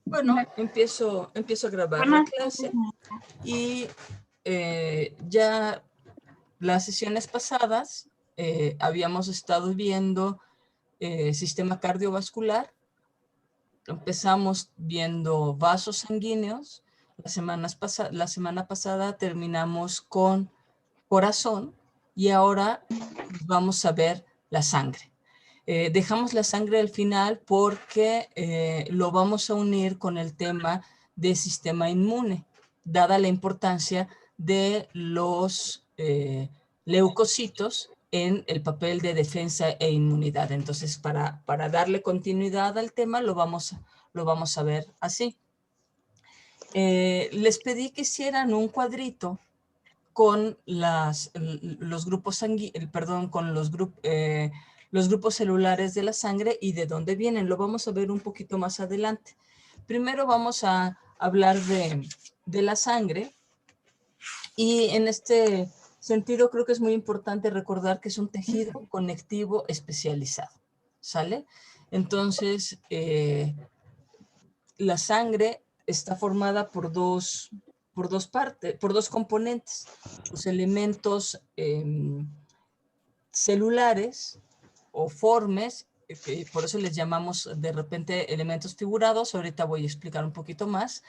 Bueno, empiezo a grabar la clase y ya las sesiones pasadas habíamos estado viendo sistema cardiovascular. Empezamos viendo vasos sanguíneos. La semana pasada terminamos con corazón y ahora vamos a ver la sangre. Dejamos la sangre al final porque lo vamos a unir con el tema del sistema inmune, dada la importancia de los leucocitos en el papel de defensa e inmunidad. Entonces, para darle continuidad al tema, lo vamos a ver así. Les pedí que hicieran un cuadrito con los grupos los grupos celulares de la sangre y de dónde vienen. Lo vamos a ver un poquito más adelante. Primero vamos a hablar de la sangre y en este sentido creo que es muy importante recordar que es un tejido conectivo especializado, ¿sale? Entonces, la sangre está formada por dos componentes, los elementos celulares o formes, por eso les llamamos de repente elementos figurados, ahorita voy a explicar un poquito más,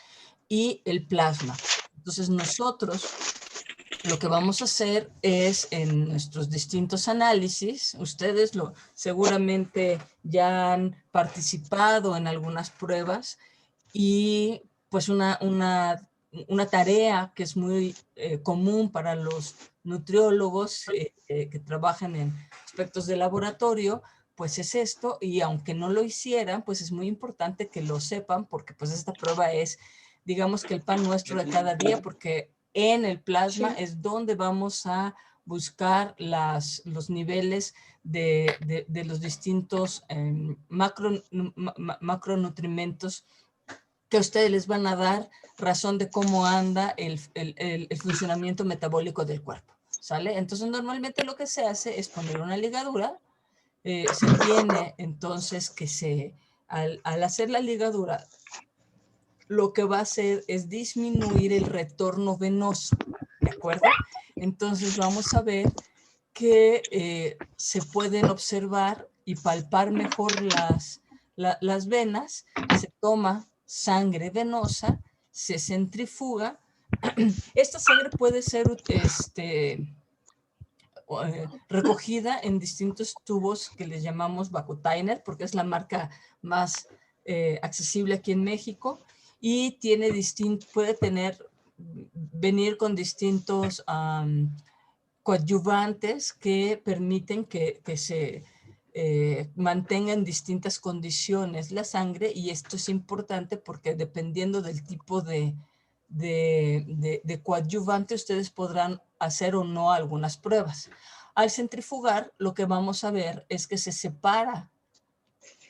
y el plasma. Entonces nosotros lo que vamos a hacer es en nuestros distintos análisis, ustedes seguramente ya han participado en algunas pruebas y pues una tarea que es muy común para los nutriólogos que trabajan en aspectos de laboratorio, pues es esto, y aunque no lo hicieran, pues es muy importante que lo sepan, porque pues esta prueba es, digamos que el pan nuestro de cada día, porque en el plasma es donde vamos a buscar los niveles de los distintos macronutrimentos que ustedes les van a dar razón de cómo anda el funcionamiento metabólico del cuerpo, ¿sale? Entonces, normalmente lo que se hace es poner una ligadura. Se tiene entonces que al hacer la ligadura, lo que va a hacer es disminuir el retorno venoso, ¿de acuerdo? Entonces, vamos a ver que se pueden observar y palpar mejor las venas. Se toma sangre venosa, se centrifuga. Esta sangre puede ser recogida en distintos tubos que les llamamos Vacutainer, porque es la marca más accesible aquí en México, y puede venir con distintos coadyuvantes que permiten que se mantenga en distintas condiciones la sangre, y esto es importante porque dependiendo del tipo de coadyuvante ustedes podrán hacer o no algunas pruebas. Al centrifugar, lo que vamos a ver es que se separa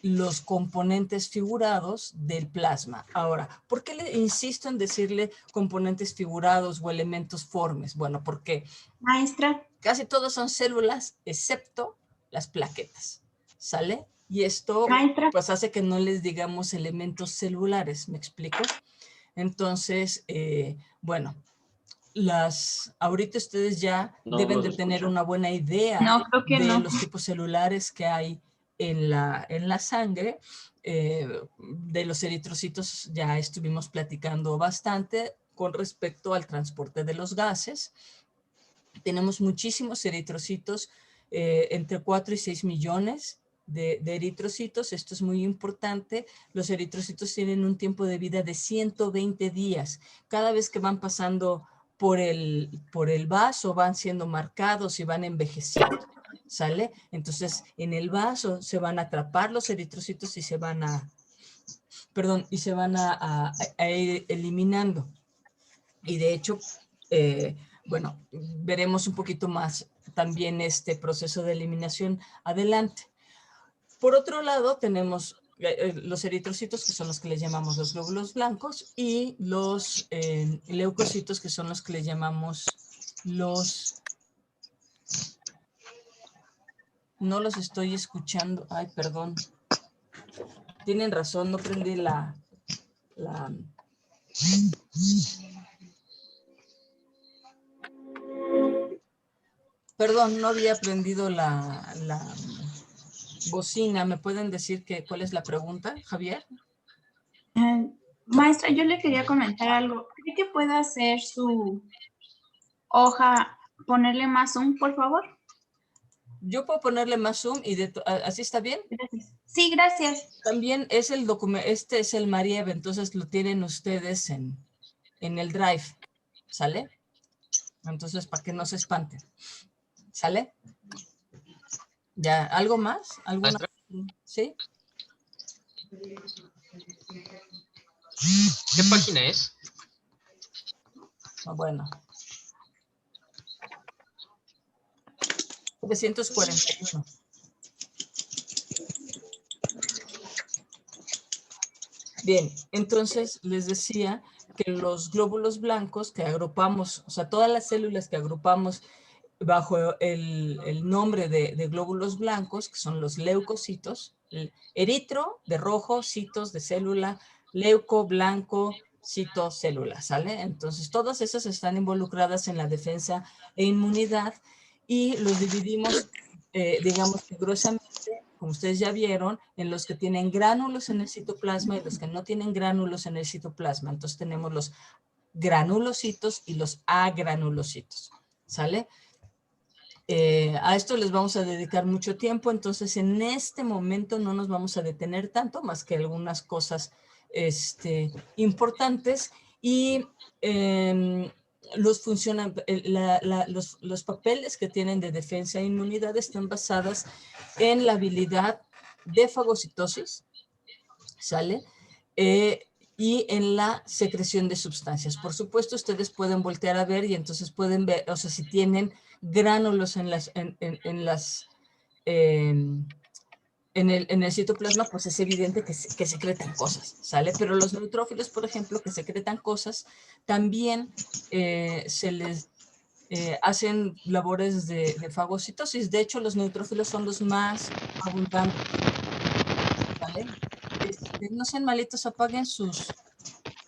los componentes figurados del plasma. Ahora, ¿por qué le insisto en decirle componentes figurados o elementos formes? Bueno, porque maestra, casi todos son células excepto las plaquetas, ¿sale? Y esto maestra, pues hace que no les digamos elementos celulares, ¿me explico? Entonces, bueno, ahorita ustedes ya deben de tener una buena idea no, creo que de no. los tipos celulares que hay en la sangre. De los eritrocitos ya estuvimos platicando bastante con respecto al transporte de los gases. Tenemos muchísimos eritrocitos, entre 4 y 6 millones de eritrocitos. Esto es muy importante. Los eritrocitos tienen un tiempo de vida de 120 días. Cada vez que van pasando por el vaso van siendo marcados y van envejeciendo, ¿sale? Entonces, en el vaso se van a atrapar los eritrocitos y se van a ir eliminando. Y de hecho, bueno, veremos un poquito más también este proceso de eliminación adelante. Por otro lado, tenemos los eritrocitos, que son los que le llamamos los glóbulos blancos, y los leucocitos, que son los que le llamamos los... No los estoy escuchando. Ay, perdón. Tienen razón, no prendí la... Perdón, no había aprendido la bocina. ¿Me pueden decir cuál es la pregunta, Javier? Maestra, yo le quería comentar algo. ¿Cree que pueda hacer su hoja, ponerle más zoom, por favor? Yo puedo ponerle más zoom y ¿así está bien? Gracias. Sí, gracias. También es el documento, este es el Mariev, entonces lo tienen ustedes en el Drive, ¿sale? Entonces, para que no se espanten, ¿sale? ¿Ya? ¿Algo más? ¿Alguna? ¿Sí? ¿Qué página es? Bueno. 341. Bien, entonces les decía que los glóbulos blancos que agrupamos, o sea, todas las células que agrupamos bajo el nombre de glóbulos blancos, que son los leucocitos, el eritro de rojo, citos de célula, leuco, blanco, citocélula, ¿sale? Entonces, todas esas están involucradas en la defensa e inmunidad y los dividimos, digamos que gruesamente, como ustedes ya vieron, en los que tienen gránulos en el citoplasma y los que no tienen gránulos en el citoplasma. Entonces, tenemos los granulocitos y los agranulocitos, ¿sale? A esto les vamos a dedicar mucho tiempo, entonces en este momento no nos vamos a detener tanto, más que algunas cosas importantes y los papeles que tienen de defensa e inmunidad están basadas en la habilidad de fagocitosis, ¿sale? Y en la secreción de sustancias. Por supuesto, ustedes pueden voltear a ver y entonces pueden ver, o sea, si tienen gránulos en el citoplasma, pues es evidente que secretan cosas, ¿sale? Pero los neutrófilos, por ejemplo, que secretan cosas, también se les hacen labores de fagocitosis. De hecho, los neutrófilos son los más abundantes, ¿vale? No sean malitos, apaguen sus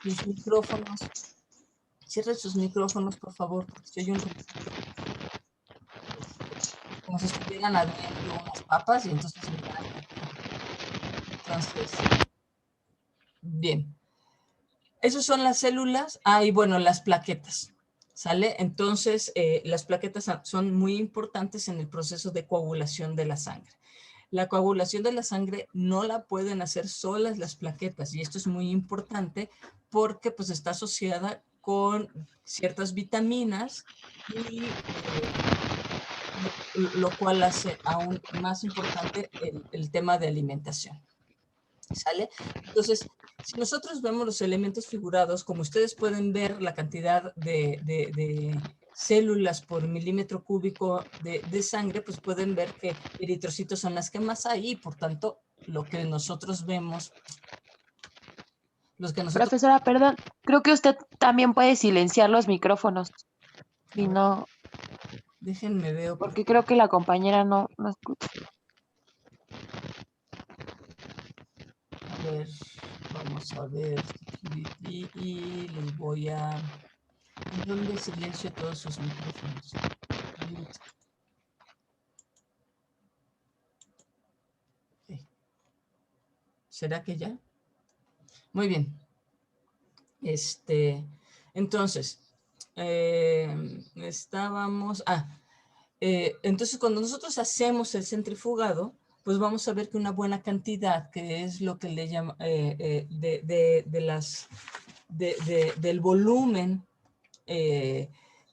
micrófonos. Cierren sus micrófonos, por favor, porque se oye un ruido. Como si estuvieran adentro unas papas y entonces bien. Esas son las células. Y bueno, las plaquetas, ¿sale? Entonces, las plaquetas son muy importantes en el proceso de coagulación de la sangre. La coagulación de la sangre no la pueden hacer solas las plaquetas, y esto es muy importante porque pues está asociada con ciertas vitaminas y lo cual hace aún más importante el tema de alimentación, ¿sale? Entonces, si nosotros vemos los elementos figurados, como ustedes pueden ver la cantidad de células por milímetro cúbico de sangre, pues pueden ver que eritrocitos son las que más hay y por tanto lo que nosotros vemos, Profesora, perdón, creo que usted también puede silenciar los micrófonos. Y no, déjenme ver. porque creo que la compañera no escucha. A ver, vamos a ver. Y les voy a... ¿En dónde silencio todos sus micrófonos? Okay. ¿Será que ya? Muy bien. Entonces, estábamos... entonces cuando nosotros hacemos el centrifugado, pues vamos a ver que una buena cantidad, que es lo que le llama del volumen,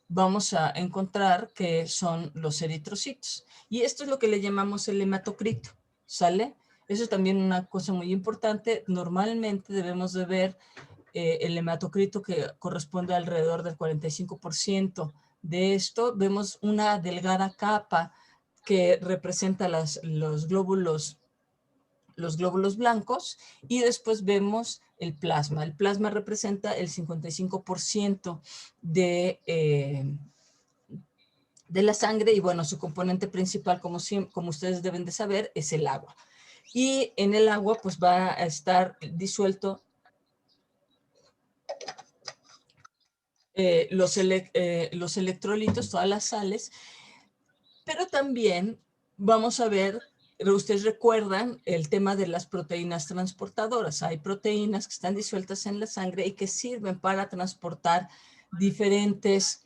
vamos a encontrar que son los eritrocitos. Y esto es lo que le llamamos el hematocrito, ¿sale? Eso es también una cosa muy importante. Normalmente debemos de ver el hematocrito, que corresponde alrededor del 45% de esto. Vemos una delgada capa que representa los glóbulos blancos, y después vemos el plasma. El plasma representa el 55% de la sangre, y bueno, su componente principal, como ustedes deben de saber, es el agua. Y en el agua pues va a estar disuelto los electrolitos, todas las sales, pero también vamos a ver, ustedes recuerdan el tema de las proteínas transportadoras. Hay proteínas que están disueltas en la sangre y que sirven para transportar diferentes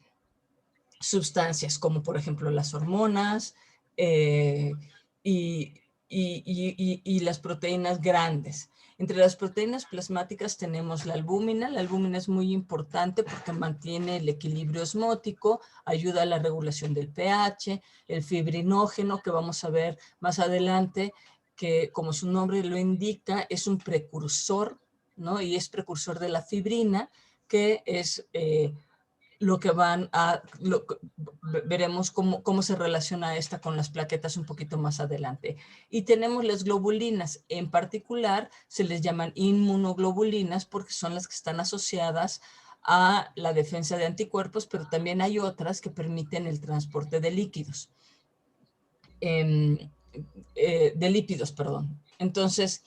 sustancias, como por ejemplo las hormonas y las proteínas grandes. Entre las proteínas plasmáticas tenemos la albúmina. La albúmina es muy importante porque mantiene el equilibrio osmótico, ayuda a la regulación del pH, el fibrinógeno, que vamos a ver más adelante, que como su nombre lo indica, es un precursor, ¿no? Y es precursor de la fibrina, que es lo que veremos cómo se relaciona esta con las plaquetas un poquito más adelante. Y tenemos las globulinas, en particular se les llaman inmunoglobulinas porque son las que están asociadas a la defensa de anticuerpos, pero también hay otras que permiten el transporte de líquidos. De lípidos, perdón. Entonces,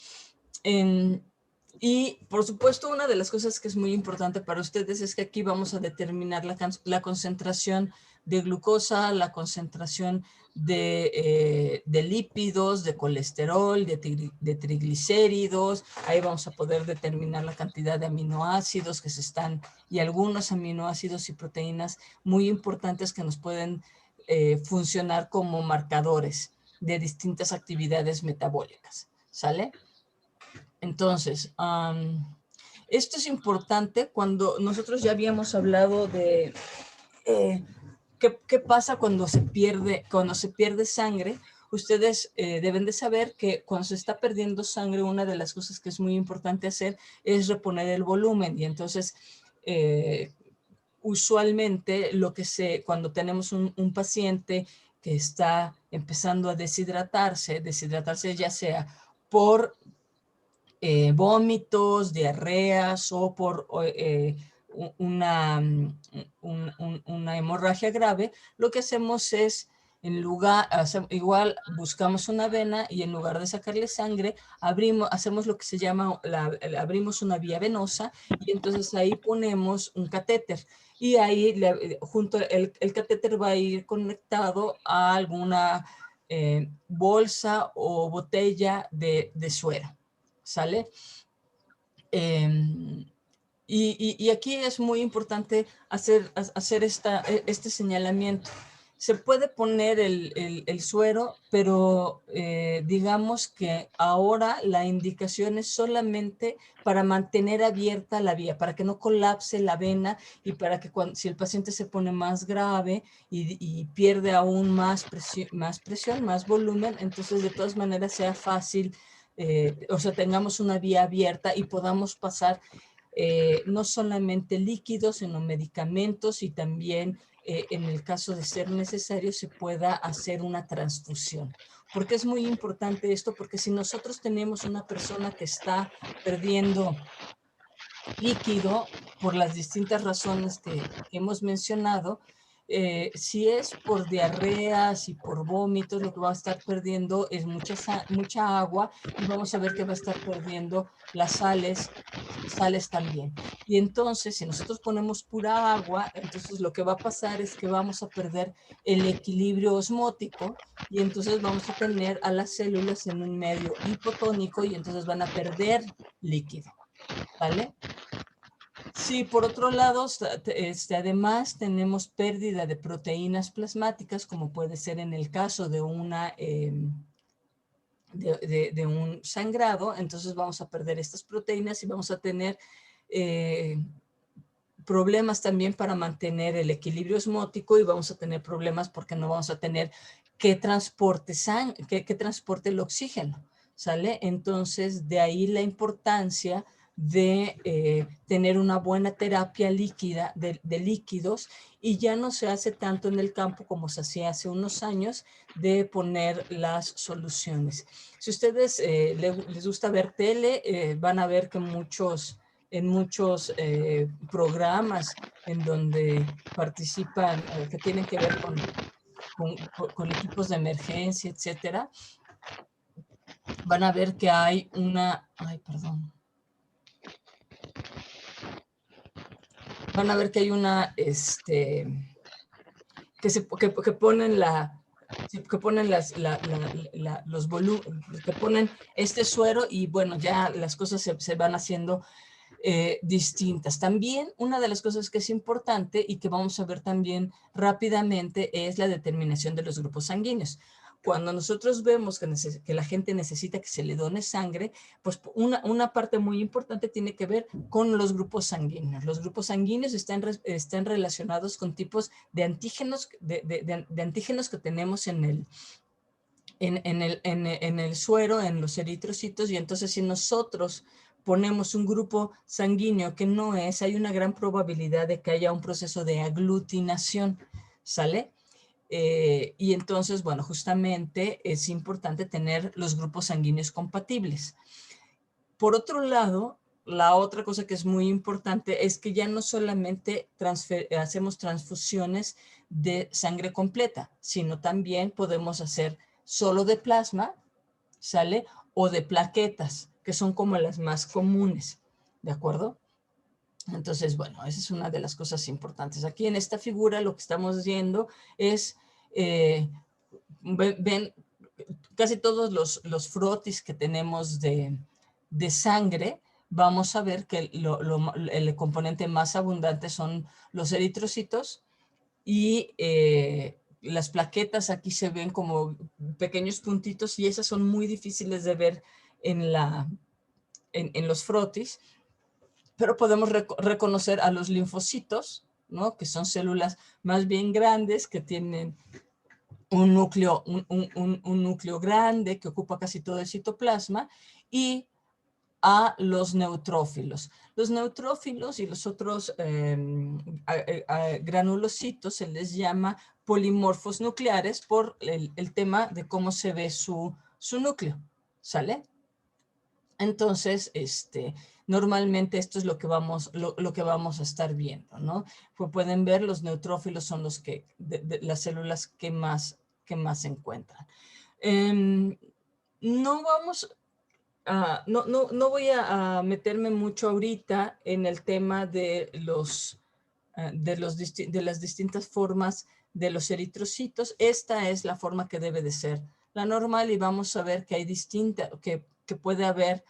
y por supuesto, una de las cosas que es muy importante para ustedes es que aquí vamos a determinar la concentración de glucosa, la concentración de lípidos, de colesterol, de triglicéridos. Ahí vamos a poder determinar la cantidad de aminoácidos que se están, y algunos aminoácidos y proteínas muy importantes que nos pueden funcionar como marcadores de distintas actividades metabólicas. ¿Sale? Entonces, esto es importante cuando nosotros ya habíamos hablado de qué pasa cuando se pierde sangre. Ustedes deben de saber que cuando se está perdiendo sangre, una de las cosas que es muy importante hacer es reponer el volumen. Y entonces, usualmente cuando tenemos un paciente que está empezando a deshidratarse ya sea por vómitos, diarreas o por una hemorragia grave, lo que hacemos es, igual buscamos una vena y en lugar de sacarle sangre, hacemos lo que se llama, abrimos una vía venosa y entonces ahí ponemos un catéter. Y ahí, junto el catéter va a ir conectado a alguna bolsa o botella de suero. ¿Sale? Y aquí es muy importante hacer este señalamiento. Se puede poner el suero, pero digamos que ahora la indicación es solamente para mantener abierta la vía, para que no colapse la vena y para que si el paciente se pone más grave y pierde aún más presión, más volumen, entonces de todas maneras sea fácil, o sea, tengamos una vía abierta y podamos pasar no solamente líquidos, sino medicamentos y también en el caso de ser necesario se pueda hacer una transfusión. ¿Por qué es muy importante esto? Porque si nosotros tenemos una persona que está perdiendo líquido por las distintas razones que hemos mencionado, si es por diarreas y por vómitos, lo que va a estar perdiendo es mucha agua y vamos a ver que va a estar perdiendo las sales también. Y entonces, si nosotros ponemos pura agua, entonces lo que va a pasar es que vamos a perder el equilibrio osmótico y entonces vamos a tener a las células en un medio hipotónico y entonces van a perder líquido. ¿Vale? Sí, por otro lado, además tenemos pérdida de proteínas plasmáticas, como puede ser en el caso de de un sangrado, entonces vamos a perder estas proteínas y vamos a tener problemas también para mantener el equilibrio osmótico y vamos a tener problemas porque no vamos a tener que transporte el oxígeno, ¿sale? Entonces, de ahí la importancia de tener una buena terapia líquida de líquidos y ya no se hace tanto en el campo como se hacía hace unos años de poner las soluciones. Si ustedes les gusta ver tele, van a ver que en muchos programas en donde participan, que tienen que ver con equipos de emergencia, etcétera, van a ver que hay van a ver que hay una, que ponen los volúmenes, que ponen este suero y bueno, ya las cosas se van haciendo distintas. También una de las cosas que es importante y que vamos a ver también rápidamente es la determinación de los grupos sanguíneos. Cuando nosotros vemos que la gente necesita que se le done sangre, pues una parte muy importante tiene que ver con los grupos sanguíneos. Los grupos sanguíneos están relacionados con tipos de antígenos, de antígenos que tenemos en el suero, en los eritrocitos, y entonces si nosotros ponemos un grupo sanguíneo que no es, hay una gran probabilidad de que haya un proceso de aglutinación, ¿sale? Y entonces, bueno, justamente es importante tener los grupos sanguíneos compatibles. Por otro lado, la otra cosa que es muy importante es que ya no solamente hacemos transfusiones de sangre completa, sino también podemos hacer solo de plasma, ¿sale? O de plaquetas, que son como las más comunes, ¿de acuerdo? Entonces, bueno, esa es una de las cosas importantes. Aquí en esta figura lo que estamos viendo es, ven casi todos los frotis que tenemos de sangre, vamos a ver que el componente más abundante son los eritrocitos y las plaquetas aquí se ven como pequeños puntitos y esas son muy difíciles de ver en los frotis, pero podemos reconocer a los linfocitos, ¿no? Que son células más bien grandes que tienen un núcleo grande que ocupa casi todo el citoplasma, y a los neutrófilos. Los neutrófilos y los otros granulocitos se les llama polimorfos nucleares por el tema de cómo se ve su núcleo, ¿sale? Entonces, normalmente esto es lo que vamos a estar viendo, ¿no? Pues pueden ver, los neutrófilos son los que, las células que más se encuentran. No vamos no voy a meterme mucho ahorita en el tema de las distintas formas de los eritrocitos. Esta es la forma que debe de ser la normal y vamos a ver que hay que puede haber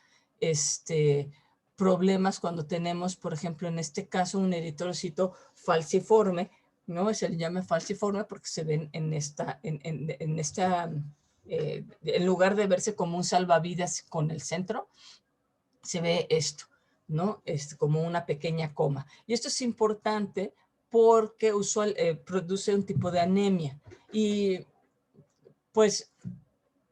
problemas cuando tenemos, por ejemplo, en este caso, un eritrocito falciforme, ¿no? Se le llama falciforme porque se ven en esta, en lugar de verse como un salvavidas con el centro, se ve esto, ¿no? Como una pequeña coma. Y esto es importante porque produce un tipo de anemia. Y pues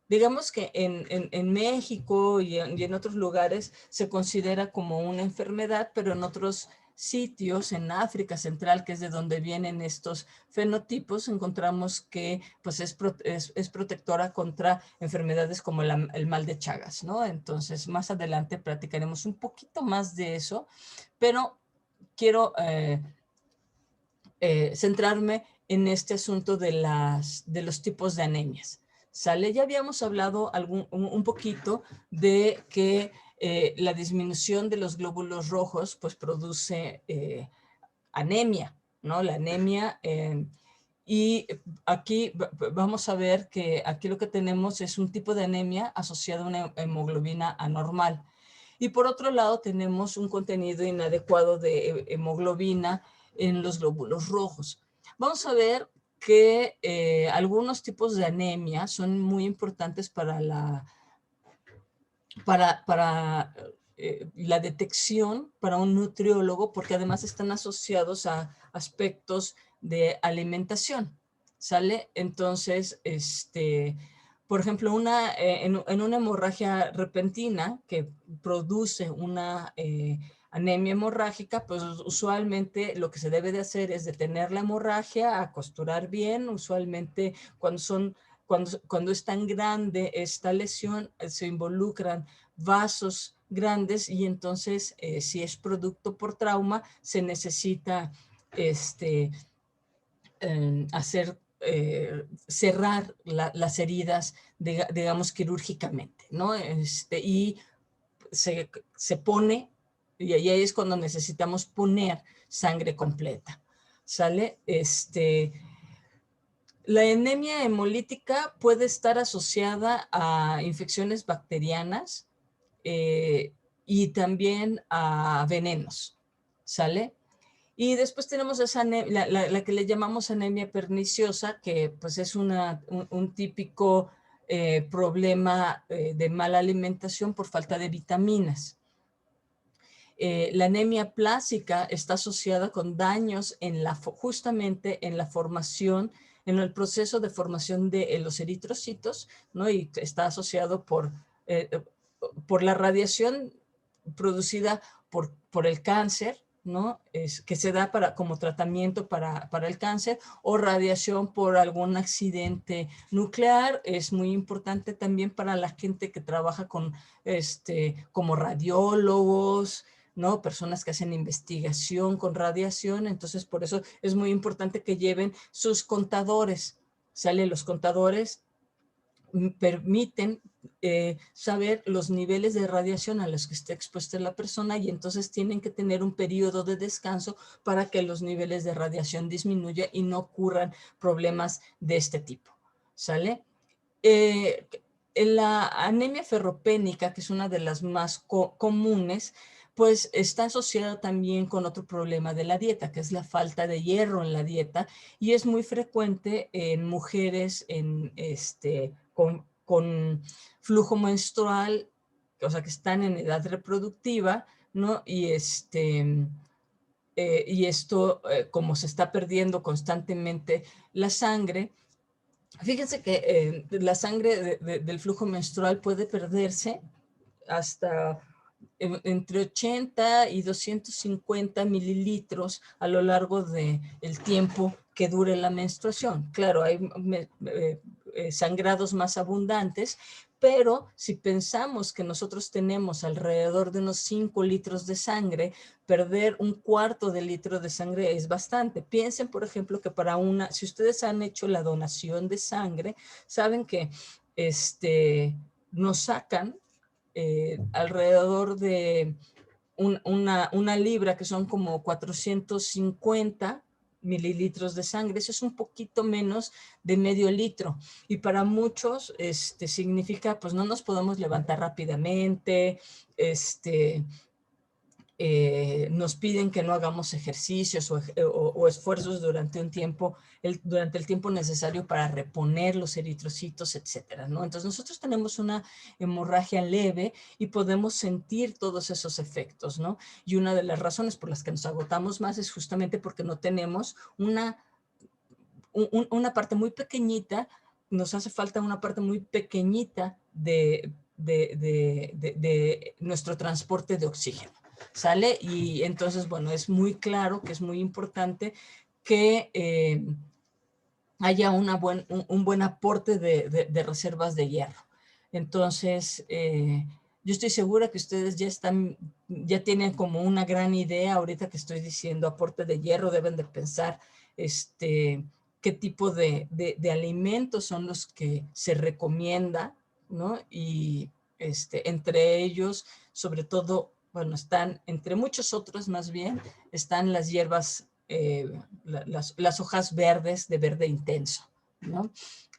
digamos que en México y en otros lugares se considera como una enfermedad, pero en otros sitios, en África Central, que es de donde vienen estos fenotipos, encontramos que pues, es protectora contra enfermedades como el mal de Chagas, ¿no? Entonces, más adelante platicaremos un poquito más de eso, pero quiero centrarme en este asunto de los tipos de anemias. ¿Sale? Ya habíamos hablado un poquito de que la disminución de los glóbulos rojos pues produce anemia, ¿no? La anemia, y aquí vamos a ver que aquí lo que tenemos es un tipo de anemia asociada a una hemoglobina anormal. Y por otro lado tenemos un contenido inadecuado de hemoglobina en los glóbulos rojos. Vamos a ver que algunos tipos de anemia son muy importantes para la detección para un nutriólogo, porque además están asociados a aspectos de alimentación, ¿sale? Entonces, por ejemplo, en una hemorragia repentina que produce una anemia hemorrágica, pues usualmente lo que se debe de hacer es detener la hemorragia, acosturar bien. Usualmente cuando es tan grande esta lesión, se involucran vasos grandes y entonces si es producto por trauma, se necesita cerrar las heridas, digamos, quirúrgicamente, ¿no? Y se pone Y ahí es cuando necesitamos poner sangre completa, ¿sale? La anemia hemolítica puede estar asociada a infecciones bacterianas y también a venenos, ¿sale? Y después tenemos esa la que le llamamos anemia perniciosa, que pues es un típico problema de mala alimentación por falta de vitaminas. La anemia plásica está asociada con daños justamente en la formación, en el proceso de formación de los eritrocitos, ¿no? Y está asociado por la radiación producida por el cáncer, ¿no? Que se da como tratamiento para el cáncer, o radiación por algún accidente nuclear. Es muy importante también para la gente que trabaja como radiólogos, ¿no? Personas que hacen investigación con radiación. Entonces, por eso es muy importante que lleven sus contadores. Los contadores permiten saber los niveles de radiación a los que está expuesta la persona, y entonces tienen que tener un periodo de descanso para que los niveles de radiación disminuyan y no ocurran problemas de este tipo, ¿sale? La anemia ferropénica, que es una de las más comunes, pues está asociada también con otro problema de la dieta, que es la falta de hierro en la dieta, y es muy frecuente en mujeres con flujo menstrual, o sea, que están en edad reproductiva, ¿no? Y esto, como se está perdiendo constantemente la sangre, fíjense que la sangre del flujo menstrual puede perderse hasta entre 80 y 250 mililitros a lo largo del tiempo que dure la menstruación. Claro, hay sangrados más abundantes, pero si pensamos que nosotros tenemos alrededor de unos 5 litros de sangre, perder un cuarto de litro de sangre es bastante. Piensen, por ejemplo, que si ustedes han hecho la donación de sangre, saben que nos sacan alrededor de una libra, que son como 450 mililitros de sangre. Eso es un poquito menos de medio litro, y para muchos significa pues no nos podemos levantar rápidamente, nos piden que no hagamos ejercicios o esfuerzos durante durante el tiempo necesario para reponer los eritrocitos, etcétera, ¿no? Entonces nosotros tenemos una hemorragia leve y podemos sentir todos esos efectos, ¿no? Y una de las razones por las que nos agotamos más es justamente porque no tenemos una parte muy pequeñita, nos hace falta una parte muy pequeñita de nuestro transporte de oxígeno, ¿sale? Y entonces, bueno, es muy claro que es muy importante que haya un buen aporte de reservas de hierro. Entonces, yo estoy segura que ustedes ya tienen como una gran idea ahorita que estoy diciendo aporte de hierro. Deben de pensar qué tipo de alimentos son los que se recomienda, ¿no? Y entre ellos, sobre todo, bueno, están, entre muchos otros más bien, están las hierbas, las hojas verdes de verde intenso, ¿no?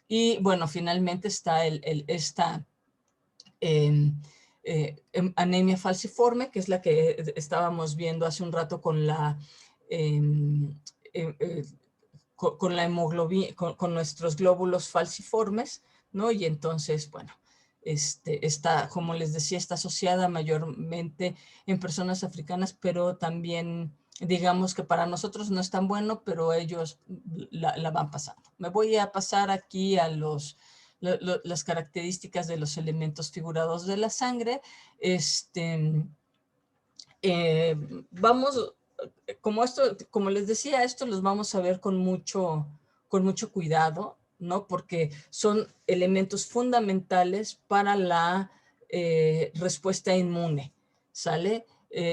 Y bueno, finalmente está esta anemia falciforme, que es la que estábamos viendo hace un rato con la hemoglobina, con nuestros glóbulos falciformes, ¿no? Y entonces, bueno, como les decía, está asociada mayormente en personas africanas, pero también, digamos que para nosotros no es tan bueno, pero ellos la van pasando. Me voy a pasar aquí a las características de los elementos figurados de la sangre. Vamos, como les decía, esto los vamos a ver con mucho cuidado, ¿no? Porque son elementos fundamentales para la respuesta inmune, ¿sale?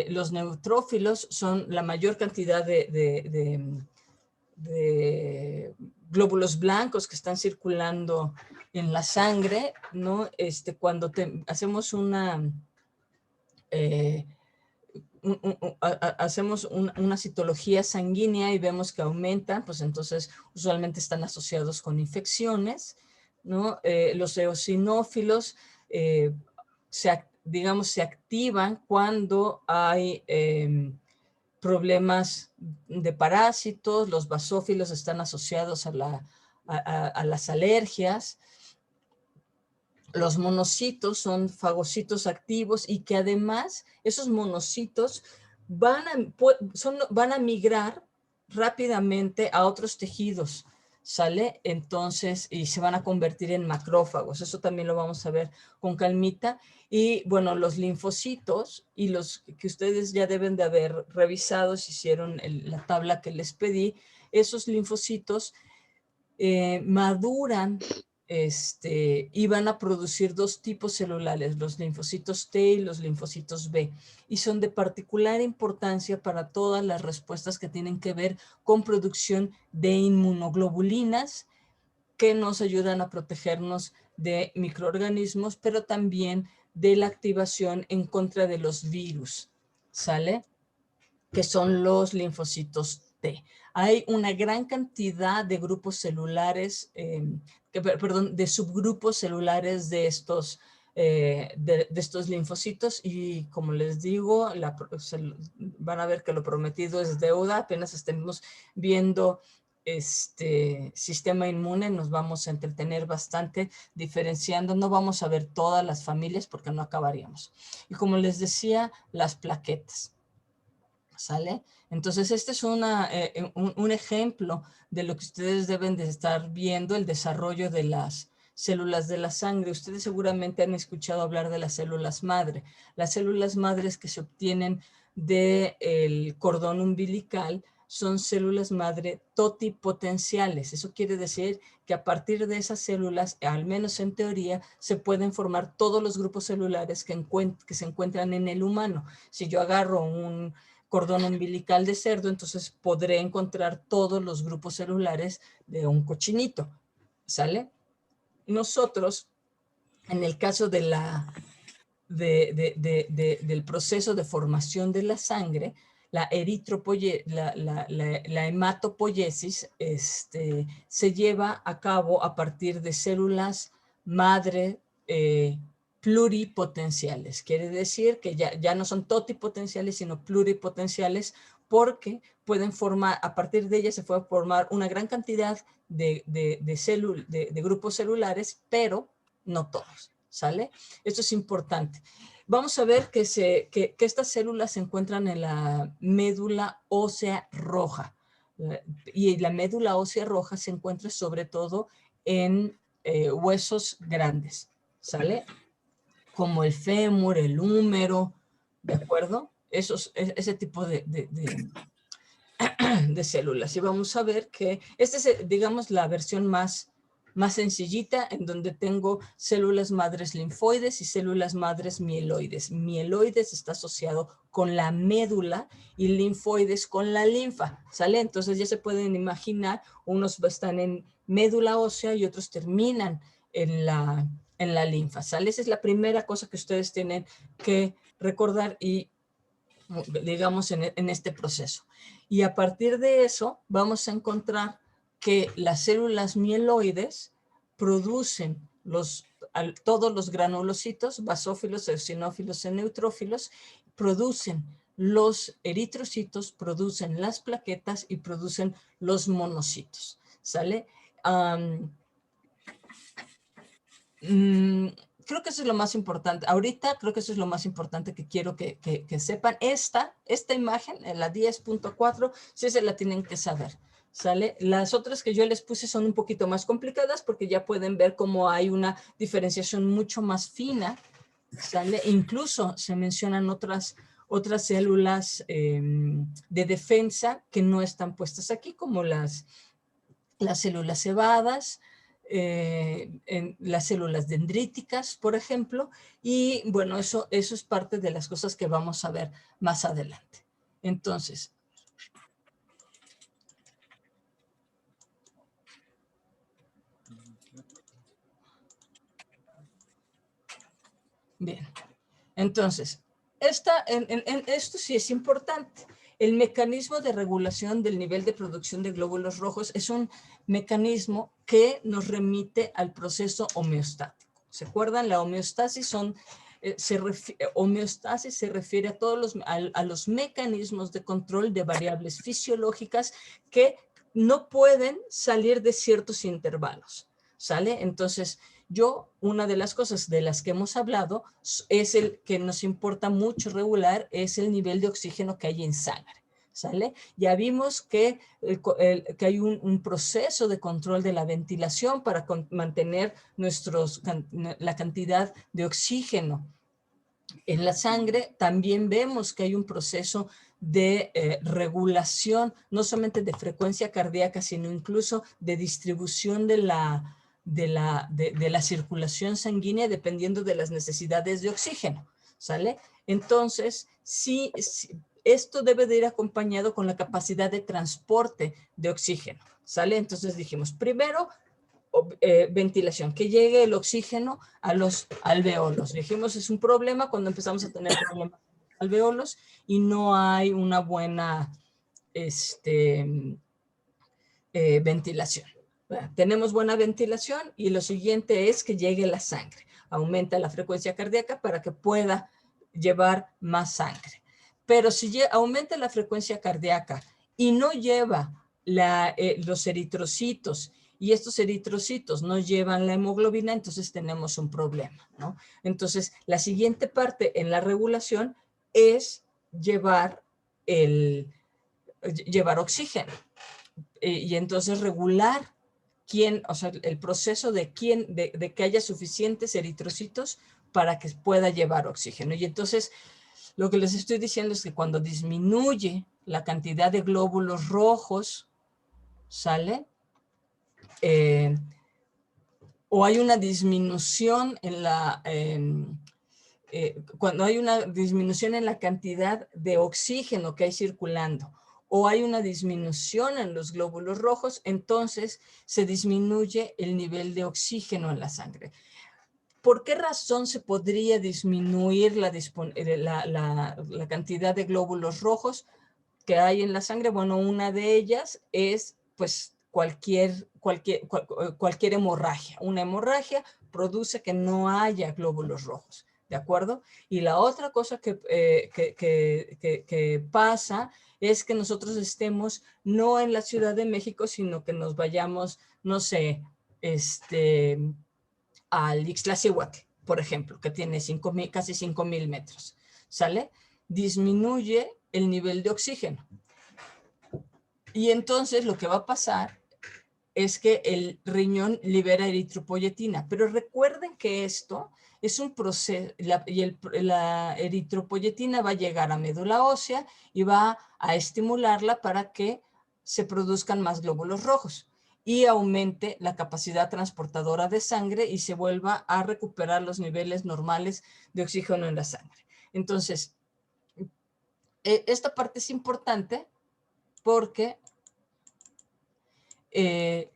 Los neutrófilos son la mayor cantidad de glóbulos blancos que están circulando en la sangre, ¿no? Cuando hacemos una hacemos una citología sanguínea y vemos que aumentan, pues entonces usualmente están asociados con infecciones, ¿no? Los eosinófilos digamos, se activan cuando hay problemas de parásitos, los basófilos están asociados a las alergias. Los monocitos son fagocitos activos y que además esos monocitos van a migrar rápidamente a otros tejidos, ¿sale? Entonces, y se van a convertir en macrófagos. Eso también lo vamos a ver con calmita. Y bueno, los linfocitos y los que ustedes ya deben de haber revisado si hicieron la tabla que les pedí, esos linfocitos maduran y van a producir dos tipos celulares, los linfocitos T y los linfocitos B, y son de particular importancia para todas las respuestas que tienen que ver con producción de inmunoglobulinas que nos ayudan a protegernos de microorganismos, pero también de la activación en contra de los virus, ¿sale? Que son los linfocitos T. Hay una gran cantidad de grupos celulares, de subgrupos celulares de estos, de estos linfocitos y como les digo, van a ver que lo prometido es deuda, apenas estemos viendo sistema inmune, nos vamos a entretener bastante diferenciando, no vamos a ver todas las familias porque no acabaríamos. Y como les decía, las plaquetas. ¿Sale? Entonces, este es un ejemplo de lo que ustedes deben de estar viendo, el desarrollo de las células de la sangre. Ustedes seguramente han escuchado hablar de las células madre. Las células madres que se obtienen del cordón umbilical son células madre totipotenciales. Eso quiere decir que a partir de esas células, al menos en teoría, se pueden formar todos los grupos celulares que se encuentran en el humano. Si yo agarro un cordón umbilical de cerdo, entonces podré encontrar todos los grupos celulares de un cochinito, ¿sale? Nosotros, en el caso del proceso de formación de la sangre, la hematopoiesis se lleva a cabo a partir de células madre pluripotenciales. Quiere decir que ya no son totipotenciales, sino pluripotenciales, porque pueden formar, a partir de ellas se puede formar una gran cantidad de grupos celulares, pero no todos, ¿sale? Esto es importante. Vamos a ver que estas células se encuentran en la médula ósea roja. Y la médula ósea roja se encuentra sobre todo en huesos grandes, ¿sale? Como el fémur, el húmero, ¿de acuerdo? Ese tipo de células. Y vamos a ver que esta es, digamos, la versión más sencillita, en donde tengo células madres linfoides y células madres mieloides. Mieloides está asociado con la médula y linfoides con la linfa, ¿sale? Entonces ya se pueden imaginar, unos están en médula ósea y otros terminan en la linfa, ¿sale? Esa es la primera cosa que ustedes tienen que recordar y digamos en este proceso. Y a partir de eso vamos a encontrar que las células mieloides producen todos los granulocitos, basófilos, eosinófilos y neutrófilos, producen los eritrocitos, producen las plaquetas y producen los monocitos, ¿sale? Creo que eso es lo más importante. Ahorita creo que eso es lo más importante que quiero que sepan. Esta imagen, en la 10.4, sí se la tienen que saber, ¿sale? Las otras que yo les puse son un poquito más complicadas porque ya pueden ver cómo hay una diferenciación mucho más fina, ¿sale? Incluso se mencionan otras células de defensa que no están puestas aquí, como las células cebadas, en las células dendríticas, por ejemplo, y bueno, eso es parte de las cosas que vamos a ver más adelante. Entonces, bien, entonces, Esto sí es importante. El mecanismo de regulación del nivel de producción de glóbulos rojos es un mecanismo que nos remite al proceso homeostático. ¿Se acuerdan? La homeostasis homeostasis se refiere a todos los mecanismos de control de variables fisiológicas que no pueden salir de ciertos intervalos. ¿Sale? Entonces, una de las cosas de las que hemos hablado es el que nos importa mucho regular, es el nivel de oxígeno que hay en sangre. ¿Sale? Ya vimos que hay un proceso de control de la ventilación para mantener la cantidad de oxígeno en la sangre. También vemos que hay un proceso de regulación, no solamente de frecuencia cardíaca, sino incluso de distribución de la circulación sanguínea dependiendo de las necesidades de oxígeno, ¿sale? Entonces, sí, esto debe de ir acompañado con la capacidad de transporte de oxígeno, ¿sale? Entonces dijimos, primero, ventilación, que llegue el oxígeno a los alveolos. Dijimos, es un problema cuando empezamos a tener problemas con los alveolos y no hay una buena ventilación. Bueno, tenemos buena ventilación y lo siguiente es que llegue la sangre. Aumenta la frecuencia cardíaca para que pueda llevar más sangre. Pero si aumenta la frecuencia cardíaca y no lleva los eritrocitos, y estos eritrocitos no llevan la hemoglobina, entonces tenemos un problema, ¿no? Entonces, la siguiente parte en la regulación es llevar oxígeno. Y entonces regular o sea, el proceso de que haya suficientes eritrocitos para que pueda llevar oxígeno. Y entonces, lo que les estoy diciendo es que cuando disminuye la cantidad de glóbulos rojos, ¿sale? O hay una disminución cuando hay una disminución en la cantidad de oxígeno que hay circulando, o hay una disminución en los glóbulos rojos, entonces se disminuye el nivel de oxígeno en la sangre. ¿Por qué razón se podría disminuir la cantidad de glóbulos rojos que hay en la sangre? Bueno, una de ellas es pues cualquier hemorragia. Una hemorragia produce que no haya glóbulos rojos, ¿de acuerdo? Y la otra cosa que pasa es que nosotros estemos no en la Ciudad de México, sino que nos vayamos, no sé, al Ixtlacihuatl, por ejemplo, que tiene casi 5,000 metros, ¿sale? Disminuye el nivel de oxígeno. Y entonces lo que va a pasar es que el riñón libera eritropoyetina. Pero recuerden que esto es un proceso, la eritropoyetina va a llegar a médula ósea y va a estimularla para que se produzcan más glóbulos rojos y aumente la capacidad transportadora de sangre y se vuelva a recuperar los niveles normales de oxígeno en la sangre. Entonces, esta parte es importante porque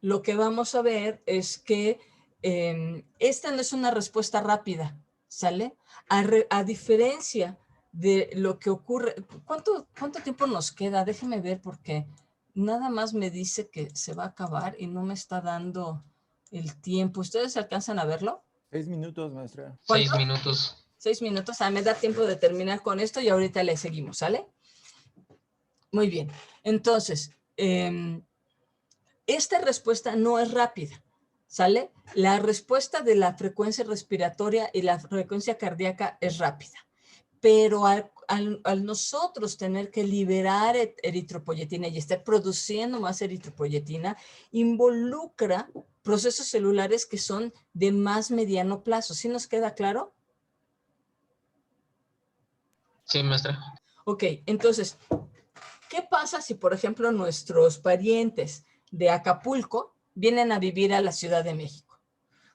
lo que vamos a ver es que esta no es una respuesta rápida, ¿sale? A diferencia de lo que ocurre, ¿cuánto tiempo nos queda? Déjenme ver porque nada más me dice que se va a acabar y no me está dando el tiempo. ¿Ustedes alcanzan a verlo? 6 minutos, maestra. ¿Cuánto? 6 minutos. 6 minutos. Me da tiempo de terminar con esto y ahorita le seguimos, ¿sale? Muy bien. Entonces, esta respuesta no es rápida, ¿sale? La respuesta de la frecuencia respiratoria y la frecuencia cardíaca es rápida, pero al nosotros tener que liberar eritropoyetina y estar produciendo más eritropoyetina, involucra procesos celulares que son de más mediano plazo. ¿Sí nos queda claro? Sí, maestra. Ok, entonces, ¿qué pasa si, por ejemplo, nuestros parientes de Acapulco vienen a vivir a la Ciudad de México?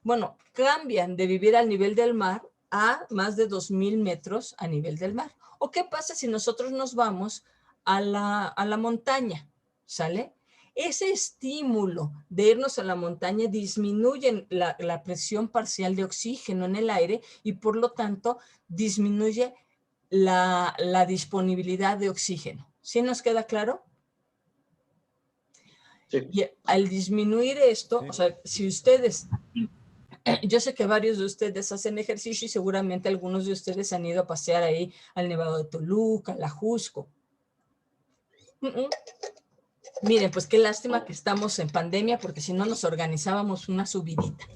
Bueno, cambian de vivir al nivel del mar a más de 2,000 metros a nivel del mar. ¿O qué pasa si nosotros nos vamos a la montaña? ¿Sale? Ese estímulo de irnos a la montaña disminuye la presión parcial de oxígeno en el aire y por lo tanto disminuye la disponibilidad de oxígeno. ¿Sí nos queda claro? Sí. Y al disminuir esto, Sí. o sea, si ustedes, yo sé que varios de ustedes hacen ejercicio y seguramente algunos de ustedes han ido a pasear ahí al Nevado de Toluca, al Ajusco. Miren, pues qué lástima que estamos en pandemia porque si no nos organizábamos una subidita,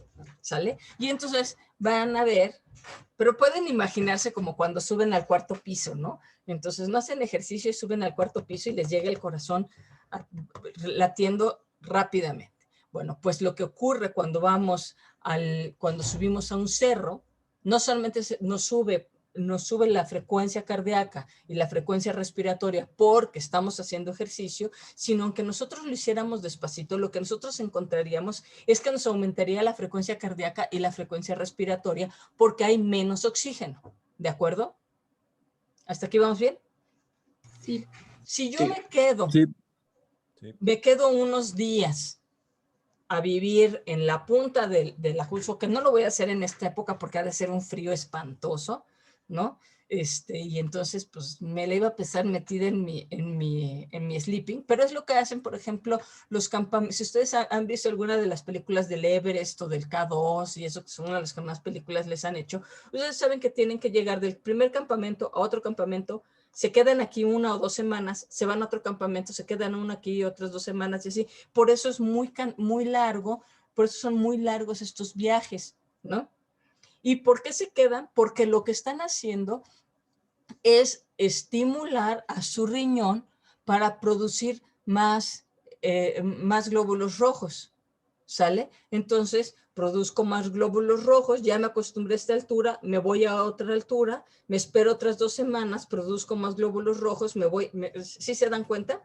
¿sale? Y entonces van a ver, pero pueden imaginarse como cuando suben al cuarto piso, ¿no? Entonces no hacen ejercicio y suben al cuarto piso y les llega el corazón latiendo rápidamente. Bueno, pues lo que ocurre cuando cuando subimos a un cerro, no solamente nos sube la frecuencia cardíaca y la frecuencia respiratoria porque estamos haciendo ejercicio, sino aunque nosotros lo hiciéramos despacito, lo que nosotros encontraríamos es que nos aumentaría la frecuencia cardíaca y la frecuencia respiratoria porque hay menos oxígeno, ¿de acuerdo? ¿Hasta aquí vamos bien? Sí. Si yo Sí. me quedo unos días a vivir en la punta del Ajusco, que no lo voy a hacer en esta época porque ha de ser un frío espantoso, ¿no? Y entonces, pues, me la iba a pesar metida en mi sleeping, pero es lo que hacen, por ejemplo, los campamentos. Si ustedes han visto alguna de las películas del Everest o del K2 y eso, que son una de las que más películas les han hecho, ustedes saben que tienen que llegar del primer campamento a otro campamento, se quedan aquí 1 o 2 semanas, se van a otro campamento, se quedan uno aquí y otras 2 semanas y así. Por eso es muy largo, por eso son muy largos estos viajes, ¿no? ¿Y por qué se quedan? Porque lo que están haciendo es estimular a su riñón para producir más glóbulos rojos, ¿sale? Entonces, produzco más glóbulos rojos, ya me acostumbré a esta altura, me voy a otra altura, me espero otras 2 semanas, produzco más glóbulos rojos, ¿sí se dan cuenta?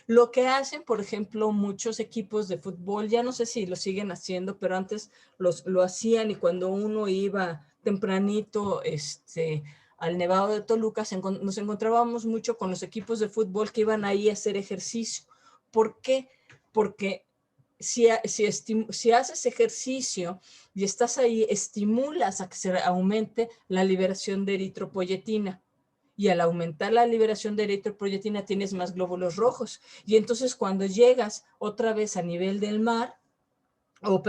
Lo que hacen, por ejemplo, muchos equipos de fútbol, ya no sé si lo siguen haciendo, pero antes lo hacían y cuando uno iba tempranito al Nevado de Toluca, nos encontrábamos mucho con los equipos de fútbol que iban ahí a hacer ejercicio. ¿Por qué? Porque si haces ejercicio y estás ahí, estimulas a que se aumente la liberación de eritropoyetina. Y al aumentar la liberación de eritropoyetina tienes más glóbulos rojos. Y entonces cuando llegas otra vez a nivel del mar, o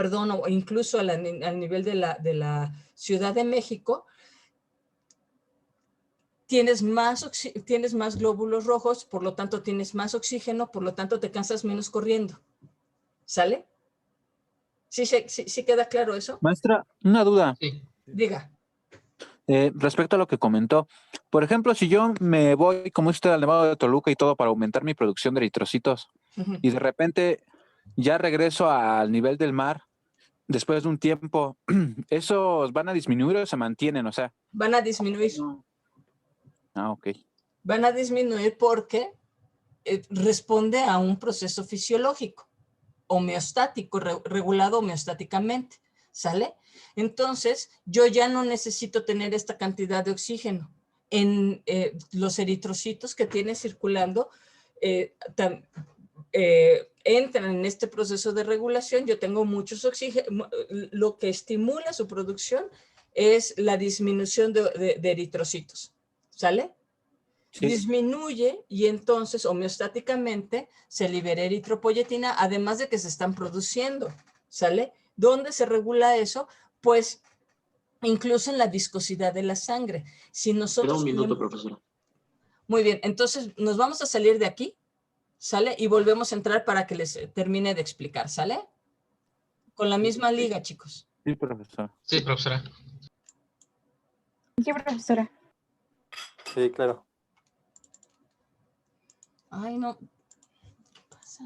incluso al nivel de la Ciudad de México, tienes más glóbulos rojos, por lo tanto tienes más oxígeno, por lo tanto te cansas menos corriendo. ¿Sale? ¿Sí queda claro eso? Maestra, una duda. Sí. Diga. Respecto a lo que comentó. Por ejemplo, si yo me voy, como usted, al Nevado de Toluca y todo para aumentar mi producción de eritrocitos, y de repente ya regreso al nivel del mar, después de un tiempo, ¿esos van a disminuir o se mantienen? O sea, Van a disminuir. no. Ah, ok. Van a disminuir porque responde a un proceso fisiológico, homeostático, regulado homeostáticamente, ¿sale? Entonces, yo ya no necesito tener esta cantidad de oxígeno. En los eritrocitos que tiene circulando entran en este proceso de regulación, yo tengo muchos oxígenos, lo que estimula su producción es la disminución de eritrocitos, ¿sale? Sí. Disminuye y entonces homeostáticamente se libera eritropoyetina, además de que se están produciendo, ¿sale? ¿Dónde se regula eso? Pues incluso en la viscosidad de la sangre. Si Queda nosotros... un minuto, profesora. Muy bien, entonces nos vamos a salir de aquí, ¿sale? Y volvemos a entrar para que les termine de explicar, ¿sale? Con la misma liga, chicos. Sí, profesor. Sí, profesora. ¿Qué, profesora? Sí, claro. Ay, no. ¿Qué pasa?